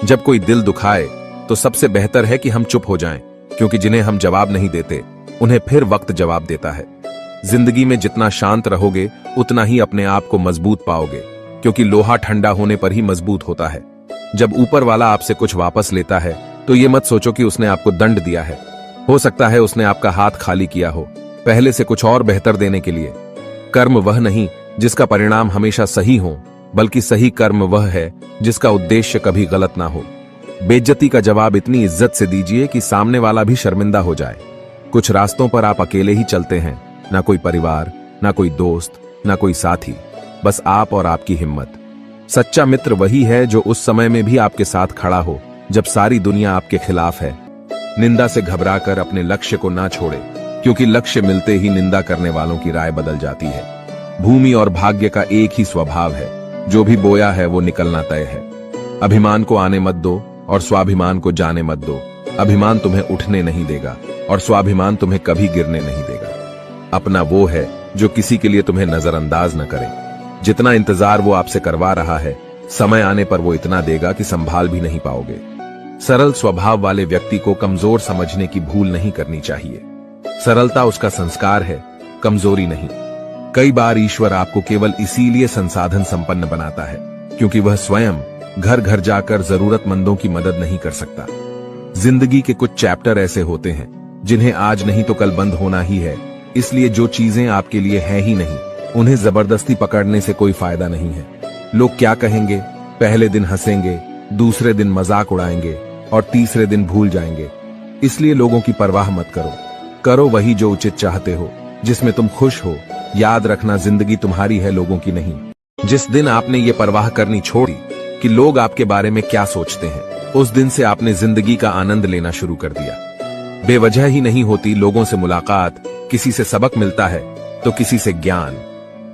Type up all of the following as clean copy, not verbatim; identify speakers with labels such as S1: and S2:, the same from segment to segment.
S1: जब कोई दिल दुखाए तो सबसे बेहतर है कि हम चुप हो जाएं, क्योंकि जिन्हें हम जवाब नहीं देते उन्हें फिर वक्त जवाब देता है। जिंदगी में जितना शांत रहोगे उतना ही अपने आप को मजबूत पाओगे, क्योंकि लोहा ठंडा होने पर ही मजबूत होता है। जब ऊपर वाला आपसे कुछ वापस लेता है तो ये मत सोचो कि उसने आपको दंड दिया है। हो सकता है उसने आपका हाथ खाली किया हो, पहले से कुछ और बेहतर देने के लिए। कर्म वह नहीं जिसका परिणाम हमेशा सही हो, बल्कि सही कर्म वह है जिसका उद्देश्य कभी गलत ना हो। बेइज्जती का जवाब इतनी इज्जत से दीजिए कि सामने वाला भी शर्मिंदा हो जाए। कुछ रास्तों पर आप अकेले ही चलते हैं, ना कोई परिवार, ना कोई दोस्त, ना कोई साथी, बस आप और आपकी हिम्मत। सच्चा मित्र वही है जो उस समय में भी आपके साथ खड़ा हो जब सारी दुनिया आपके खिलाफ है। निंदा से घबराकर अपने लक्ष्य को ना छोड़े, क्योंकि लक्ष्य मिलते ही निंदा करने वालों की राय बदल जाती है। भूमि और भाग्य का एक ही स्वभाव है, जो भी बोया है वो निकलना तय है। अभिमान को आने मत दो और स्वाभिमान को जाने मत दो। अभिमान तुम्हें उठने नहीं देगा और स्वाभिमान तुम्हें कभी गिरने नहीं देगा। अपना वो है जो किसी के लिए तुम्हें नजरअंदाज न करे। जितना इंतजार वो आपसे करवा रहा है, समय आने पर वो इतना देगा कि संभाल भी नहीं पाओगे। सरल स्वभाव वाले व्यक्ति को कमजोर समझने की भूल नहीं करनी चाहिए। सरलता उसका संस्कार है, कमजोरी नहीं। कई बार ईश्वर आपको केवल इसीलिए संसाधन संपन्न बनाता है क्योंकि वह स्वयं घर घर जाकर जरूरतमंदों की मदद नहीं कर सकता। जिंदगी के कुछ चैप्टर ऐसे होते हैं जिन्हें आज नहीं तो कल बंद होना ही है, इसलिए जो चीजें आपके लिए है ही नहीं, उन्हें जबरदस्ती पकड़ने से कोई फायदा नहीं है। लोग क्या कहेंगे, पहले दिन हंसेंगे, दूसरे दिन मजाक उड़ाएंगे और तीसरे दिन भूल जाएंगे। इसलिए लोगों की परवाह मत करो, करो वही जो उचित चाहते हो, जिसमें तुम खुश हो। याद रखना, जिंदगी तुम्हारी है, लोगों की नहीं। जिस दिन आपने ये परवाह करनी छोड़ी कि लोग आपके बारे में क्या सोचते हैं, उस दिन से आपने जिंदगी का आनंद लेना शुरू कर दिया। बेवजह ही नहीं होती लोगों से मुलाकात, किसी से सबक मिलता है तो किसी से ज्ञान।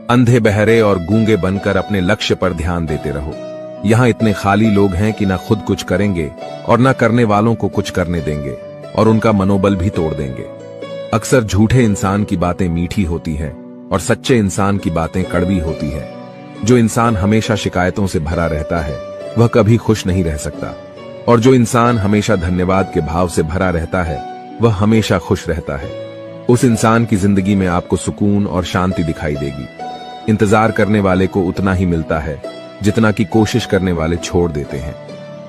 S1: अंधे बहरे और गूंगे बनकर अपने लक्ष्य पर ध्यान देते रहो। यहाँ इतने खाली लोग हैं कि ना खुद कुछ करेंगे और ना करने वालों को कुछ करने देंगे, और उनका मनोबल भी तोड़ देंगे। अक्सर झूठे इंसान की बातें मीठी होती हैं और सच्चे इंसान की बातें कड़वी होती है। जो इंसान हमेशा शिकायतों से भरा रहता है वह कभी खुश नहीं रह सकता, और जो इंसान हमेशा धन्यवाद के भाव से भरा रहता है वह हमेशा खुश रहता है। उस इंसान की जिंदगी में आपको सुकून और शांति दिखाई देगी। इंतजार करने वाले को उतना ही मिलता है जितना कि कोशिश करने वाले छोड़ देते हैं।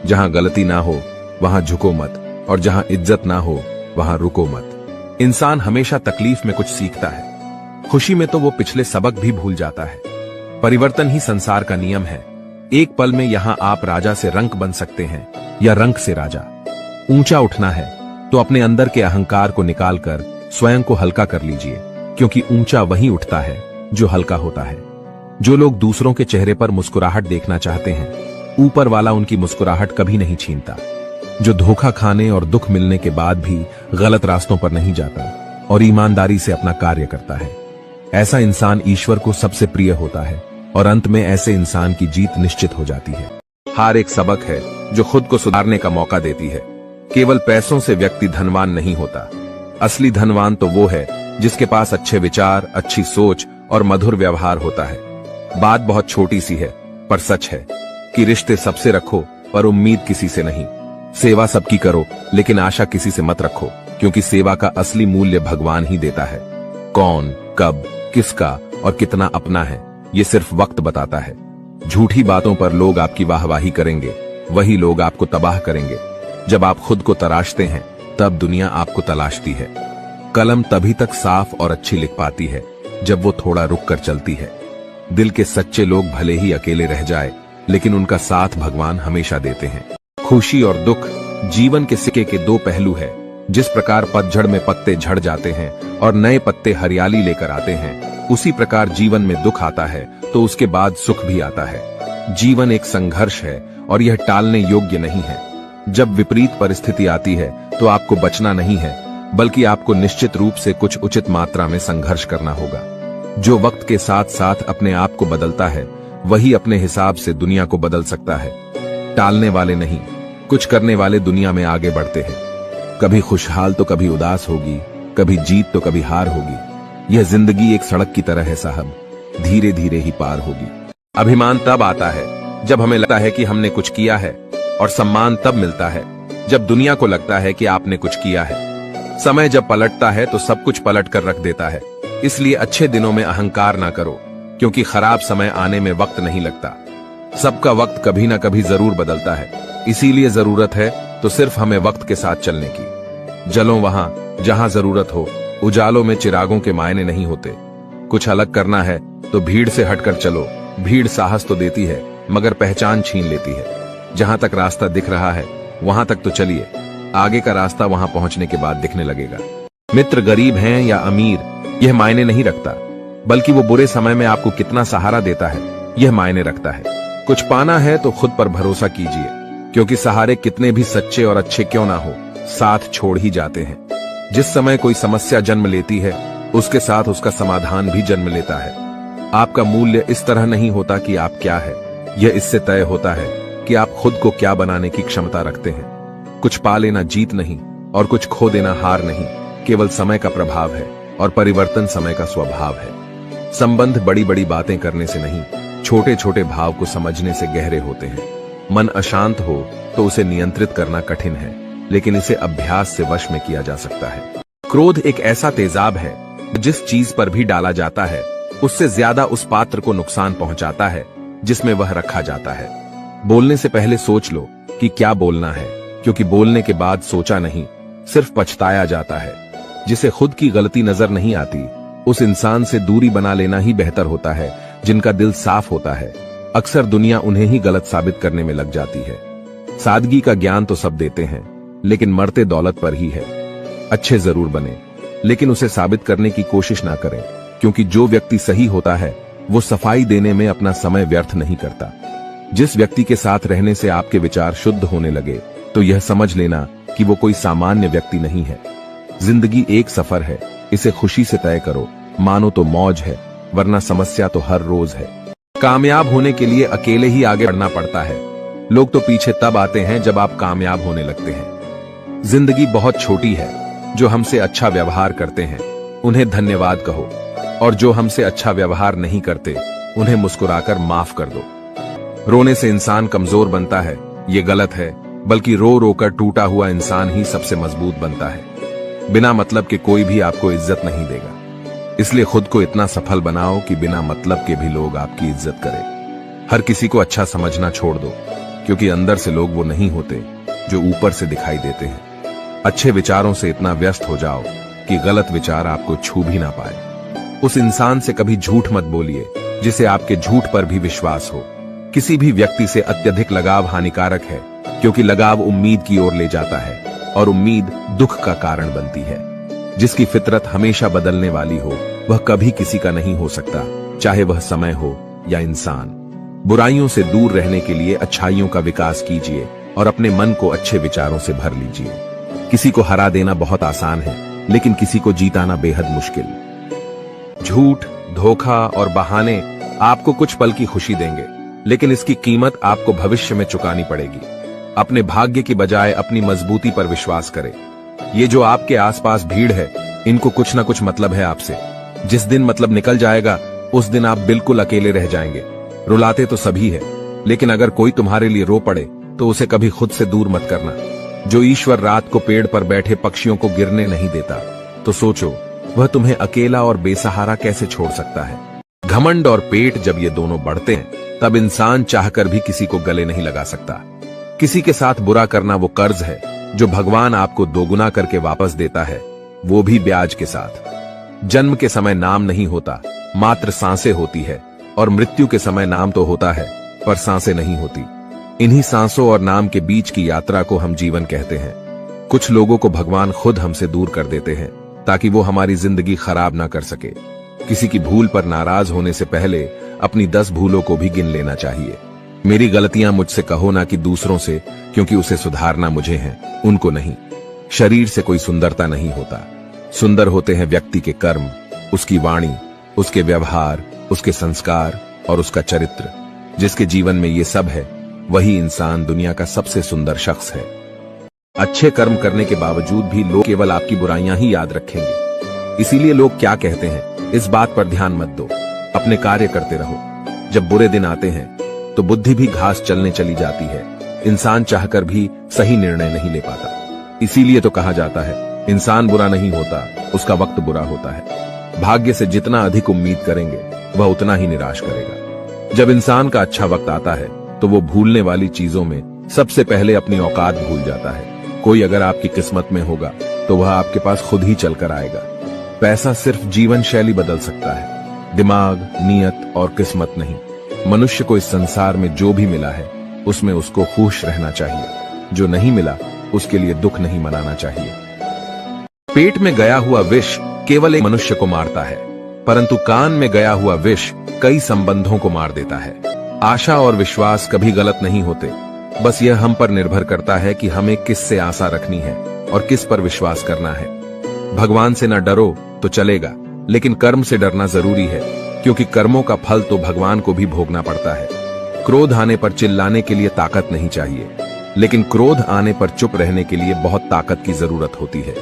S1: जहां गलती ना हो वहां झुको मत, और जहां इज्जत ना हो वहां रुको मत। इंसान हमेशा तकलीफ में कुछ सीखता है, खुशी में तो वो पिछले सबक भी भूल जाता है। परिवर्तन ही संसार का नियम है। एक पल में यहां आप राजा से रंक बन सकते हैं या रंक से राजा। ऊंचा उठना है तो अपने अंदर के अहंकार को निकालकर स्वयं को हल्का कर लीजिए, क्योंकि ऊंचा वही उठता है जो हल्का होता है। जो लोग दूसरों के चेहरे पर मुस्कुराहट देखना चाहते हैं, ऊपर वाला उनकी मुस्कुराहट कभी नहीं छीनता। जो धोखा खाने और दुख मिलने के बाद भी गलत रास्तों पर नहीं जाता और ईमानदारी से अपना कार्य करता है, ऐसा इंसान ईश्वर को सबसे प्रिय होता है, और अंत में ऐसे इंसान की जीत निश्चित हो जाती है। हार एक सबक है जो खुद को सुधारने का मौका देती है। केवल पैसों से व्यक्ति धनवान नहीं होता। असली धनवान तो वो है जिसके पास अच्छे विचार, अच्छी सोच और मधुर व्यवहार होता है। बात बहुत छोटी सी है पर सच है कि रिश्ते सबसे रखो पर उम्मीद किसी से नहीं। सेवा सबकी करो लेकिन आशा किसी से मत रखो, क्योंकि सेवा का असली मूल्य भगवान ही देता है। कौन, कब, किसका और कितना अपना है, ये सिर्फ वक्त बताता है। झूठी बातों पर लोग आपकी वाहवाही करेंगे, वही लोग आपको तबाह करेंगे। जब आप खुद को तराशते हैं तब दुनिया आपको तलाशती है। कलम तभी तक साफ और अच्छी लिख पाती है जब वो थोड़ा रुक कर चलती है। दिल के सच्चे लोग भले ही अकेले रह जाए, लेकिन उनका साथ भगवान हमेशा देते हैं। खुशी और दुख जीवन के सिक्के के दो पहलू है। जिस प्रकार पतझड़ में पत्ते झड़ जाते हैं और नए पत्ते हरियाली लेकर आते हैं, उसी प्रकार जीवन में दुख आता है तो उसके बाद सुख भी आता है। जीवन एक संघर्ष है और यह टालने योग्य नहीं है। जब विपरीत परिस्थिति आती है तो आपको बचना नहीं है, बल्कि आपको निश्चित रूप से कुछ उचित मात्रा में संघर्ष करना होगा। जो वक्त के साथ साथ अपने आप को बदलता है, वही अपने हिसाब से दुनिया को बदल सकता है। टालने वाले नहीं, कुछ करने वाले दुनिया में आगे बढ़ते हैं। कभी खुशहाल तो कभी उदास होगी, कभी जीत तो कभी हार होगी। यह जिंदगी एक सड़क की तरह है साहब, धीरे धीरे ही पार होगी। अभिमान तब आता है जब हमें लगता है कि हमने कुछ किया है और सम्मान तब मिलता है जब दुनिया को लगता है कि आपने कुछ किया है। समय जब पलटता है तो सब कुछ पलट कर रख देता है। इसलिए अच्छे दिनों में अहंकार ना करो, क्योंकि खराब समय आने में वक्त नहीं लगता। सबका वक्त कभी ना कभी जरूर बदलता है। इसीलिए जरूरत है तो सिर्फ हमें वक्त के साथ चलने की। जलो वहां जहां जरूरत हो, उजालों में चिरागों के मायने नहीं होते। कुछ अलग करना है तो भीड़ से हटकर चलो। भीड़ साहस तो देती है मगर पहचान छीन लेती है। जहां तक रास्ता दिख रहा है वहां तक तो चलिए, आगे का रास्ता वहां पहुंचने के बाद दिखने लगेगा। मित्र गरीब हैं या अमीर यह मायने नहीं रखता, बल्कि वो बुरे समय में आपको कितना सहारा देता है यह मायने रखता है। कुछ पाना है तो खुद पर भरोसा कीजिए, क्योंकि सहारे कितने भी सच्चे और अच्छे क्यों ना हो, साथ छोड़ ही जाते हैं। जिस समय कोई समस्या जन्म लेती है उसके साथ उसका समाधान भी जन्म लेता है। आपका मूल्य इस तरह नहीं होता कि आप क्या है, यह इससे तय होता है कि आप खुद को क्या बनाने की क्षमता रखते हैं। कुछ पा लेना जीत नहीं और कुछ खो देना हार नहीं, केवल समय का प्रभाव है और परिवर्तन समय का स्वभाव है। संबंध बड़ी बड़ी बातें करने से नहीं, छोटे छोटे भाव को समझने से गहरे होते हैं। मन अशांत हो तो उसे नियंत्रित करना कठिन है, लेकिन इसे अभ्यास से वश में किया जा सकता है। क्रोध एक ऐसा तेजाब है जिस चीज पर भी डाला जाता है उससे ज्यादा उस पात्र को नुकसान पहुंचाता है जिसमें वह रखा जाता है। बोलने से पहले सोच लो कि क्या बोलना है, क्योंकि बोलने के बाद सोचा नहीं, सिर्फ पछताया जाता है। जिसे खुद की गलती नजर नहीं आती उस इंसान से दूरी बना लेना ही बेहतर होता है। जिनका दिल साफ होता है अक्सर दुनिया उन्हें ही गलत साबित करने में लग जाती है। सादगी का ज्ञान तो सब देते हैं, लेकिन मरते दौलत पर ही है। अच्छे जरूर बने, लेकिन उसे साबित करने की कोशिश ना करें, क्योंकि जो व्यक्ति सही होता है वो सफाई देने में अपना समय व्यर्थ नहीं करता। जिस व्यक्ति के साथ रहने से आपके विचार शुद्ध होने लगे तो यह समझ लेना कि वो कोई सामान्य व्यक्ति नहीं है। जिंदगी एक सफर है, इसे खुशी से तय करो, मानो तो मौज है, वरना समस्या तो हर रोज है। कामयाब होने के लिए अकेले ही आगे बढ़ना पड़ता है। लोग तो पीछे तब आते हैं जब आप कामयाब होने लगते हैं। जिंदगी बहुत छोटी है। जो हमसे अच्छा व्यवहार करते हैं उन्हें धन्यवाद कहो, और जो हमसे अच्छा व्यवहार नहीं करते उन्हें मुस्कुराकर माफ कर दो। रोने से इंसान कमजोर बनता है ये गलत है, बल्कि रो रो कर टूटा हुआ इंसान ही सबसे मजबूत बनता है। बिना मतलब के कोई भी आपको इज्जत नहीं देगा, इसलिए खुद को इतना सफल बनाओ कि बिना मतलब के भी लोग आपकी इज्जत करें। हर किसी को अच्छा समझना छोड़ दो, क्योंकि अंदर से लोग वो नहीं होते जो ऊपर से दिखाई देते हैं। अच्छे विचारों से इतना व्यस्त हो जाओ कि गलत विचार आपको छू भी ना पाए। उस इंसान से कभी झूठ मत बोलिए जिसे आपके झूठ पर भी विश्वास हो। किसी भी व्यक्ति से अत्यधिक लगाव हानिकारक है, क्योंकि लगाव उम्मीद की ओर ले जाता है और उम्मीद दुख का कारण बनती है। जिसकी फितरत हमेशा बदलने वाली हो वह कभी किसी का नहीं हो सकता, चाहे वह समय हो या इंसान। बुराइयों से दूर रहने के लिए अच्छाइयों का विकास कीजिए और अपने मन को अच्छे विचारों से भर लीजिए। किसी को हरा देना बहुत आसान है, लेकिन किसी को जीताना बेहद मुश्किल। झूठ, धोखा और बहाने आपको कुछ पल की खुशी देंगे, लेकिन इसकी कीमत आपको भविष्य में चुकानी पड़ेगी। अपने भाग्य की बजाय अपनी मजबूती पर विश्वास करें। ये जो आपके आसपास भीड़ है, इनको कुछ ना कुछ मतलब है आपसे। जिस दिन मतलब निकल जाएगा उस दिन आप बिल्कुल अकेले रह जाएंगे। रुलाते तो सभी है, लेकिन अगर कोई तुम्हारे लिए रो पड़े तो उसे कभी खुद से दूर मत करना। जो ईश्वर रात को पेड़ पर बैठे पक्षियों को गिरने नहीं देता, तो सोचो वह तुम्हें अकेला और बेसहारा कैसे छोड़ सकता है। घमंड और पेट जब ये दोनों बढ़ते हैं तब इंसान चाहकर भी किसी को गले नहीं लगा सकता। किसी के साथ बुरा करना वो कर्ज है जो भगवान आपको दोगुना करके वापस देता है, वो भी ब्याज के साथ। जन्म के समय नाम नहीं होता, मात्र सांसें होती है, और मृत्यु के समय नाम तो होता है पर सांसें नहीं होती। इन्हीं सांसों और नाम के बीच की यात्रा को हम जीवन कहते हैं। कुछ लोगों को भगवान खुद हमसे दूर कर देते हैं ताकि वो हमारी जिंदगी खराब ना कर सके। किसी की भूल पर नाराज होने से पहले अपनी 10 भूलों को भी गिन लेना चाहिए। मेरी गलतियां मुझसे कहो ना कि दूसरों से, क्योंकि उसे सुधारना मुझे है, उनको नहीं। शरीर से कोई सुंदरता नहीं होता, सुंदर होते हैं व्यक्ति के कर्म, उसकी वाणी, उसके व्यवहार, उसके संस्कार और उसका चरित्र। जिसके जीवन में ये सब है वही इंसान दुनिया का सबसे सुंदर शख्स है। अच्छे कर्म करने के बावजूद भी लोग केवल आपकी बुराइयां ही याद रखेंगे। इसीलिए लोग क्या कहते हैं इस बात पर ध्यान मत दो, अपने कार्य करते रहो। जब बुरे दिन आते हैं तो बुद्धि भी घास चलने चली जाती है, इंसान चाहकर भी सही निर्णय नहीं ले पाता। इसीलिए तो कहा जाता है, इंसान बुरा नहीं होता, उसका वक्त बुरा होता है। भाग्य से जितना अधिक उम्मीद करेंगे वह उतना ही निराश करेगा। जब इंसान का अच्छा वक्त आता है तो वो भूलने वाली चीजों में सबसे पहले अपनी औकात भूल जाता है। कोई अगर आपकी किस्मत में होगा तो वह आपके पास खुद ही चलकर आएगा। पैसा सिर्फ जीवन शैली बदल सकता है, दिमाग, नियत और किस्मत नहीं। मनुष्य को इस संसार में जो भी मिला है उसमें उसको खुश रहना चाहिए। जो नहीं मिला उसके लिए दुख नहीं मनाना चाहिए। पेट में गया हुआ विष केवल एक मनुष्य को मारता है, परंतु कान में गया हुआ विष कई संबंधों को मार देता है। आशा और विश्वास कभी गलत नहीं होते, बस यह हम पर निर्भर करता है कि हमें किस से आशा रखनी है और किस पर विश्वास करना है। भगवान से न डरो तो चलेगा, लेकिन कर्म से डरना जरूरी है, क्योंकि कर्मों का फल तो भगवान को भी भोगना पड़ता है। क्रोध आने पर चिल्लाने के लिए ताकत नहीं चाहिए, लेकिन क्रोध आने पर चुप रहने के लिए बहुत ताकत की जरूरत होती है।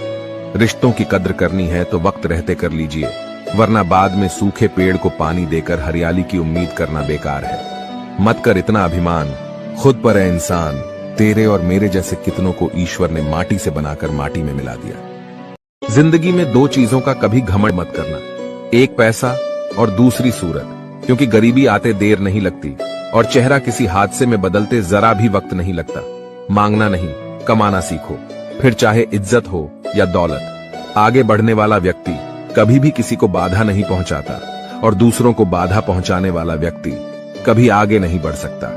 S1: रिश्तों की कद्र करनी है तो वक्त रहते कर लीजिए, वरना बाद में सूखे पेड़ को पानी देकर हरियाली की उम्मीद करना बेकार है। मत कर इतना अभिमान, खुद पर है इंसान। तेरे और मेरे जैसे कितनों को ईश्वर ने माटी से बनाकर माटी में मिला दिया। जिंदगी में दो चीजों का कभी घमंड मत करना, एक पैसा और दूसरी सूरत, क्योंकि गरीबी आते देर नहीं लगती और चेहरा किसी हादसे में बदलते जरा भी वक्त नहीं लगता। मांगना नहीं, कमाना सीखो, फिर चाहे इज्जत हो या दौलत। आगे बढ़ने वाला व्यक्ति कभी भी किसी को बाधा नहीं पहुंचाता और दूसरों को बाधा पहुंचाने वाला व्यक्ति कभी आगे नहीं बढ़ सकता।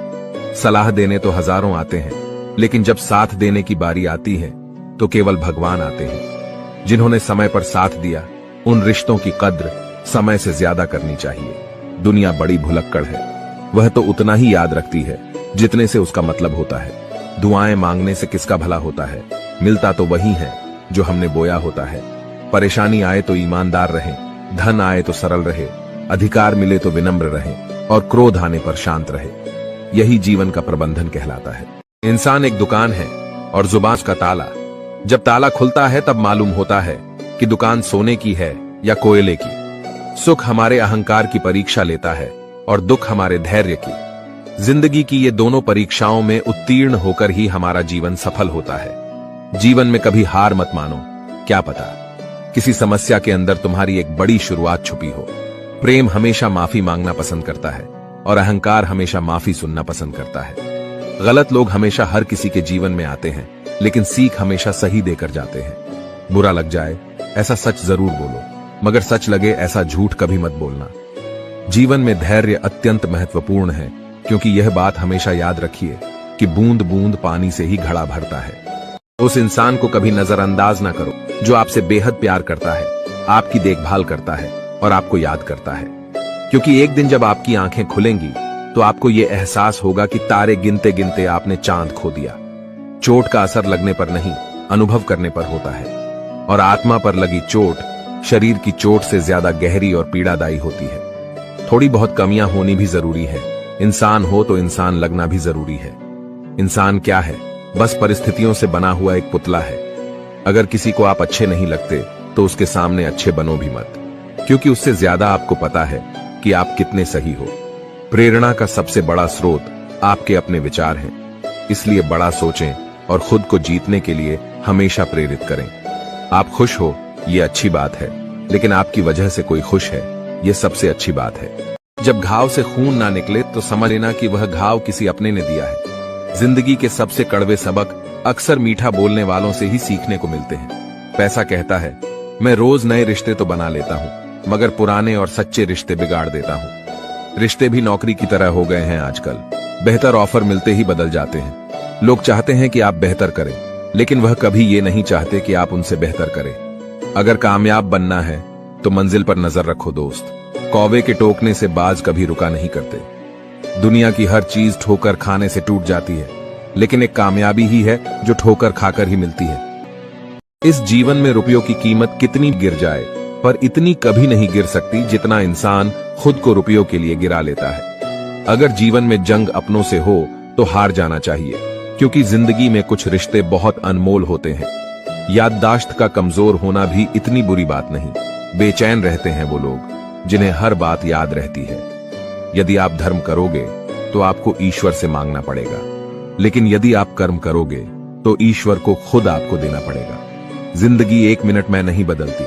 S1: सलाह देने तो हजारों आते हैं, लेकिन जब साथ देने की बारी आती है तो केवल भगवान आते हैं। जिन्होंने समय पर साथ दिया उन रिश्तों की कद्र समय से ज्यादा करनी चाहिए। दुनिया बड़ी भुलक्कड़ है, वह तो उतना ही याद रखती है जितने से उसका मतलब होता है। दुआएं मांगने से किसका भला होता है, मिलता तो वही है जो हमने बोया होता है। परेशानी आए तो ईमानदार रहें, धन आए तो सरल रहे, अधिकार मिले तो विनम्र रहें और क्रोध आने पर शांत रहे। यही जीवन का प्रबंधन कहलाता है। इंसान एक दुकान है और जुबान का ताला। जब ताला खुलता है तब मालूम होता है कि दुकान सोने की है या कोयले की। सुख हमारे अहंकार की परीक्षा लेता है और दुख हमारे धैर्य की। जिंदगी की ये दोनों परीक्षाओं में उत्तीर्ण होकर ही हमारा जीवन सफल होता है। जीवन में कभी हार मत मानो, क्या पता किसी समस्या के अंदर तुम्हारी एक बड़ी शुरुआत छुपी हो। प्रेम हमेशा माफी मांगना पसंद करता है और अहंकार हमेशा माफी सुनना पसंद करता है। गलत लोग हमेशा हर किसी के जीवन में आते हैं, लेकिन सीख हमेशा सही देकर जाते हैं। बुरा लग जाए ऐसा सच जरूर बोलो, मगर सच लगे ऐसा झूठ कभी मत बोलना। जीवन में धैर्य अत्यंत महत्वपूर्ण है, क्योंकि यह बात हमेशा याद रखिए कि बूंद बूंद पानी से ही घड़ा भरता है। उस इंसान को कभी नजरअंदाज ना करो जो आपसे बेहद प्यार करता है, आपकी देखभाल करता है और आपको याद करता है। क्योंकि एक दिन जब आपकी आंखें खुलेंगी तो आपको यह एहसास होगा कि तारे गिनते गिनते आपने चांद खो दिया। चोट का असर लगने पर नहीं, अनुभव करने पर होता है, और आत्मा पर लगी चोट शरीर की चोट से ज्यादा गहरी और पीड़ादायी होती है। थोड़ी बहुत कमियां होनी भी जरूरी है। इंसान हो तो इंसान लगना भी जरूरी है। इंसान क्या है? बस परिस्थितियों से बना हुआ एक पुतला है। अगर किसी को आप अच्छे नहीं लगते तो उसके सामने अच्छे बनो भी मत, क्योंकि उससे ज्यादा आपको पता है कि आप कितने सही हो। प्रेरणा का सबसे बड़ा स्रोत आपके अपने विचार हैं, इसलिए बड़ा सोचें और खुद को जीतने के लिए हमेशा प्रेरित करें। आप खुश हो ये अच्छी बात है, लेकिन आपकी वजह से कोई खुश है ये सबसे अच्छी बात है। जब घाव से खून ना निकले तो समझ लेना कि वह घाव किसी अपने ने दिया है। जिंदगी के सबसे कड़वे सबक अक्सर मीठा बोलने वालों से ही सीखने को मिलते हैं। पैसा कहता है, मैं रोज नए रिश्ते तो बना लेता हूँ, मगर पुराने और सच्चे रिश्ते बिगाड़ देता हूँ। रिश्ते भी नौकरी की तरह हो गए हैं आजकल, बेहतर ऑफर मिलते ही बदल जाते हैं। लोग चाहते हैं कि आप बेहतर करें, लेकिन वह कभी ये नहीं चाहते कि आप उनसे बेहतर करें। अगर कामयाब बनना है तो मंजिल पर नजर रखो दोस्त। कौवे के टोकने से बाज कभी रुका नहीं करते। दुनिया की हर चीज ठोकर खाने से टूट जाती है, लेकिन एक कामयाबी ही है जो ठोकर खाकर ही मिलती है। इस जीवन में रुपयों की कीमत कितनी गिर जाए, पर इतनी कभी नहीं गिर सकती जितना इंसान खुद को रुपयों के लिए गिरा लेता है। अगर जीवन में जंग अपनों से हो तो हार जाना चाहिए, क्योंकि जिंदगी में कुछ रिश्ते बहुत अनमोल होते हैं। याददाश्त का कमजोर होना भी इतनी बुरी बात नहीं। बेचैन रहते हैं वो लोग जिन्हें हर बात याद रहती है। यदि आप धर्म करोगे तो आपको ईश्वर से मांगना पड़ेगा। लेकिन यदि आप कर्म करोगे तो ईश्वर को खुद आपको देना पड़ेगा। जिंदगी 1 मिनट में नहीं बदलती,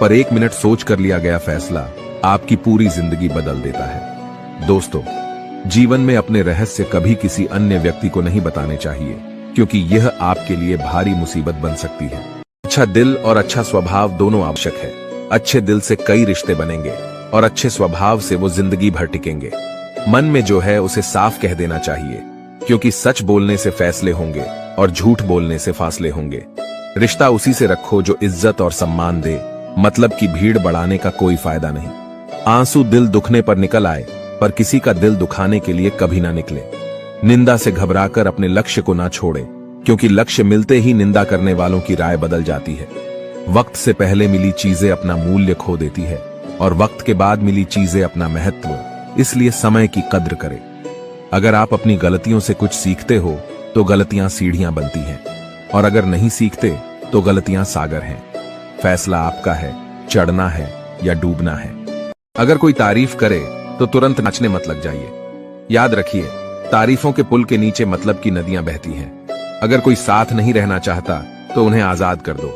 S1: पर 1 मिनट सोच कर लिया गया फैसला आपकी पूरी जिंदगी बदल देता है। दोस्तों, जीवन में अपने रहस्य कभी किसी अन्य व्यक्ति को नहीं बताने चाहिए, क्योंकि यह आपके लिए भारी मुसीबत बन सकती है। अच्छा दिल और अच्छा स्वभाव दोनों आवश्यक है। अच्छे दिल से कई रिश्ते बनेंगे और अच्छे स्वभाव से वो जिंदगी भर टिकेंगे। मन में जो है उसे साफ कह देना चाहिए, क्योंकि सच बोलने से फैसले होंगे और झूठ बोलने से फासले होंगे। रिश्ता उसी से रखो जो इज्जत और सम्मान दे, मतलब की भीड़ बढ़ाने का कोई फायदा नहीं। आंसू दिल दुखने पर निकल आए, पर किसी का दिल दुखाने के लिए कभी ना निकले। निंदा से घबराकर अपने लक्ष्य को ना छोड़े, क्योंकि लक्ष्य मिलते ही निंदा करने वालों की राय बदल जाती है। वक्त से पहले मिली चीजें अपना मूल्य खो देती है और वक्त के बाद मिली चीजें अपना महत्व, इसलिए समय की कद्र करें। अगर आप अपनी गलतियों से कुछ सीखते हो तो गलतियां सीढ़ियां बनती हैं, और अगर नहीं सीखते तो गलतियां सागर हैं। फैसला आपका है, चढ़ना है या डूबना है। अगर कोई तारीफ करे तो तुरंत नाचने मत लग जाइए। याद रखिए, तारीफों के पुल के नीचे मतलब की नदियां बहती हैं। अगर कोई साथ नहीं रहना चाहता तो उन्हें आजाद कर दो।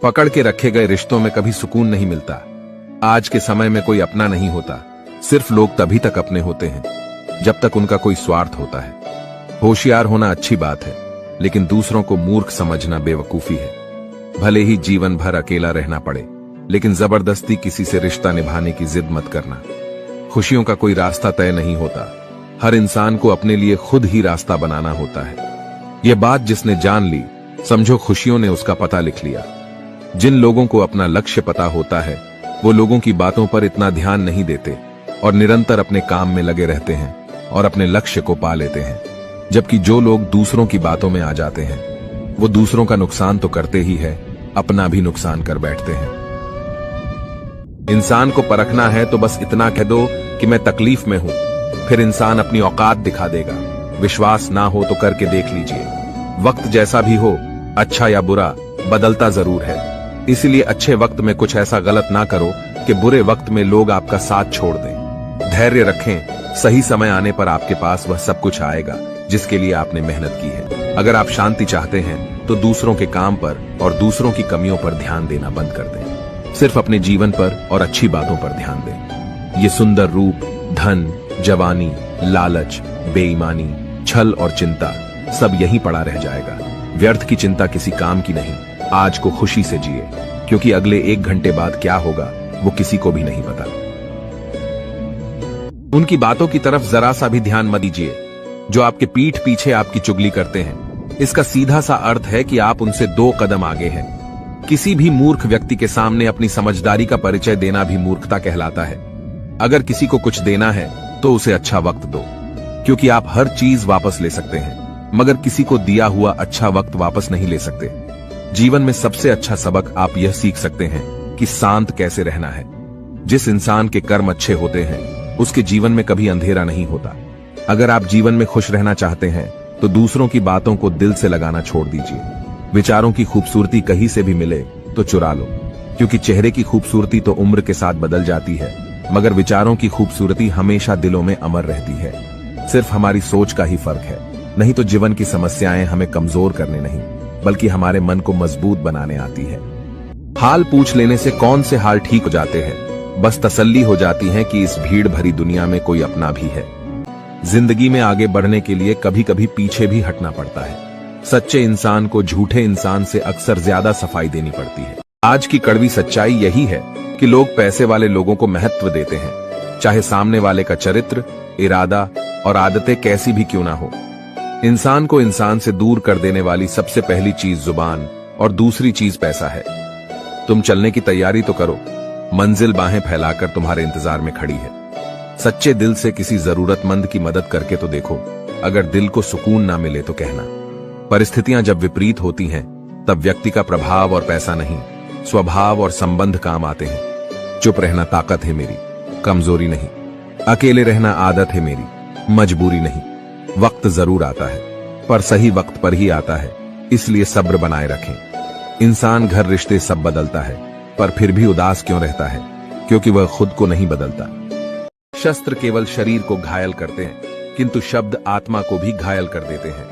S1: पकड़ के रखे गए रिश्तों में कभी सुकून नहीं मिलता। आज के समय में कोई अपना नहीं होता, सिर्फ लोग तभी तक अपने होते हैं जब तक उनका कोई स्वार्थ होता है। होशियार होना अच्छी बात है, लेकिन दूसरों को मूर्ख समझना बेवकूफी है। भले ही जीवन भर अकेला रहना पड़े, लेकिन जबरदस्ती किसी से रिश्ता निभाने की जिद मत करना। खुशियों का कोई रास्ता तय नहीं होता, हर इंसान को अपने लिए खुद ही रास्ता बनाना होता है। यह बात जिसने जान ली, समझो खुशियों ने उसका पता लिख लिया। जिन लोगों को अपना लक्ष्य पता होता है, वो लोगों की बातों पर इतना ध्यान नहीं देते और निरंतर अपने काम में लगे रहते हैं और अपने लक्ष्य को पा लेते हैं। जबकि जो लोग दूसरों की बातों में आ जाते हैं, वो दूसरों का नुकसान तो करते ही है, अपना भी नुकसान कर बैठते हैं। इंसान को परखना है तो बस इतना कह दो कि मैं तकलीफ में हूं, फिर इंसान अपनी औकात दिखा देगा। विश्वास ना हो तो करके देख लीजिए। वक्त जैसा भी हो, अच्छा या बुरा, बदलता जरूर है। इसलिए अच्छे वक्त में कुछ ऐसा गलत ना करो कि बुरे वक्त में लोग आपका साथ छोड़ दें। धैर्य रखें, सही समय आने पर आपके पास वह सब कुछ आएगा जिसके लिए आपने मेहनत की है। अगर आप शांति चाहते हैं तो दूसरों के काम पर और दूसरों की कमियों पर ध्यान देना बंद कर दें। सिर्फ अपने जीवन पर और अच्छी बातों पर ध्यान दें। ये सुंदर रूप, धन, जवानी, लालच, बेईमानी, छल और चिंता सब यहीं पड़ा रह जाएगा। व्यर्थ की चिंता किसी काम की नहीं। आज को खुशी से जिए, क्योंकि अगले 1 घंटे बाद क्या होगा वो किसी को भी नहीं पता। उनकी बातों की तरफ जरा सा भी ध्यान मत दीजिए जो आपके पीठ पीछे आपकी चुगली करते हैं। इसका सीधा सा अर्थ है कि आप उनसे 2 कदम आगे हैं। किसी भी मूर्ख व्यक्ति के सामने अपनी समझदारी का परिचय देना भी मूर्खता कहलाता है। अगर किसी को कुछ देना है तो उसे अच्छा वक्त दो, क्योंकि आप हर चीज वापस ले सकते हैं, मगर किसी को दिया हुआ अच्छा वक्त वापस नहीं ले सकते। जीवन में सबसे अच्छा सबक आप यह सीख सकते हैं कि शांत कैसे रहना है। जिस इंसान के कर्म अच्छे होते हैं, उसके जीवन में कभी अंधेरा नहीं होता। अगर आप जीवन में खुश रहना चाहते हैं तो दूसरों की बातों को दिल से लगाना छोड़ दीजिए। विचारों की खूबसूरती कहीं से भी मिले तो चुरा लो, क्योंकि चेहरे की खूबसूरती तो उम्र के साथ बदल जाती है, मगर विचारों की खूबसूरती हमेशा दिलों में अमर रहती है। सिर्फ हमारी सोच का ही फर्क है। नहीं तो जीवन की समस्याएं हमें कमजोर करने नहीं, बल्कि हमारे मन को मजबूत बनाने आती है। हाल पूछ लेने से कौन से हाल ठीक हो जाते हैं, बस तसल्ली हो जाती है कि इस भीड़ भरी दुनिया में कोई अपना भी है। जिंदगी में आगे बढ़ने के लिए कभी कभी पीछे भी हटना पड़ता है। सच्चे इंसान को झूठे इंसान से अक्सर ज्यादा सफाई देनी पड़ती है। आज की कड़वी सच्चाई यही है कि लोग पैसे वाले लोगों को महत्व देते हैं, चाहे सामने वाले का चरित्र, इरादा और आदतें कैसी भी क्यों ना हो। इंसान को इंसान से दूर कर देने वाली सबसे पहली चीज जुबान और दूसरी चीज पैसा है। तुम चलने की तैयारी तो करो, मंजिल बाहें फैलाकर तुम्हारे इंतजार में खड़ी है। सच्चे दिल से किसी जरूरतमंद की मदद करके तो देखो। अगर दिल को सुकून ना मिले तो कहना। परिस्थितियां जब विपरीत होती हैं, तब व्यक्ति का प्रभाव और पैसा नहीं, स्वभाव और संबंध काम आते हैं। चुप रहना ताकत है मेरी, कमजोरी नहीं। अकेले रहना आदत है मेरी, मजबूरी नहीं। वक्त जरूर आता है, पर सही वक्त पर ही आता है, इसलिए सब्र बनाए रखें। इंसान, घर, रिश्ते सब बदलता है, पर फिर भी उदास क्यों रहता है? क्योंकि वह खुद को नहीं बदलता। शस्त्र केवल शरीर को घायल करते हैं, किंतु शब्द आत्मा को भी घायल कर देते हैं।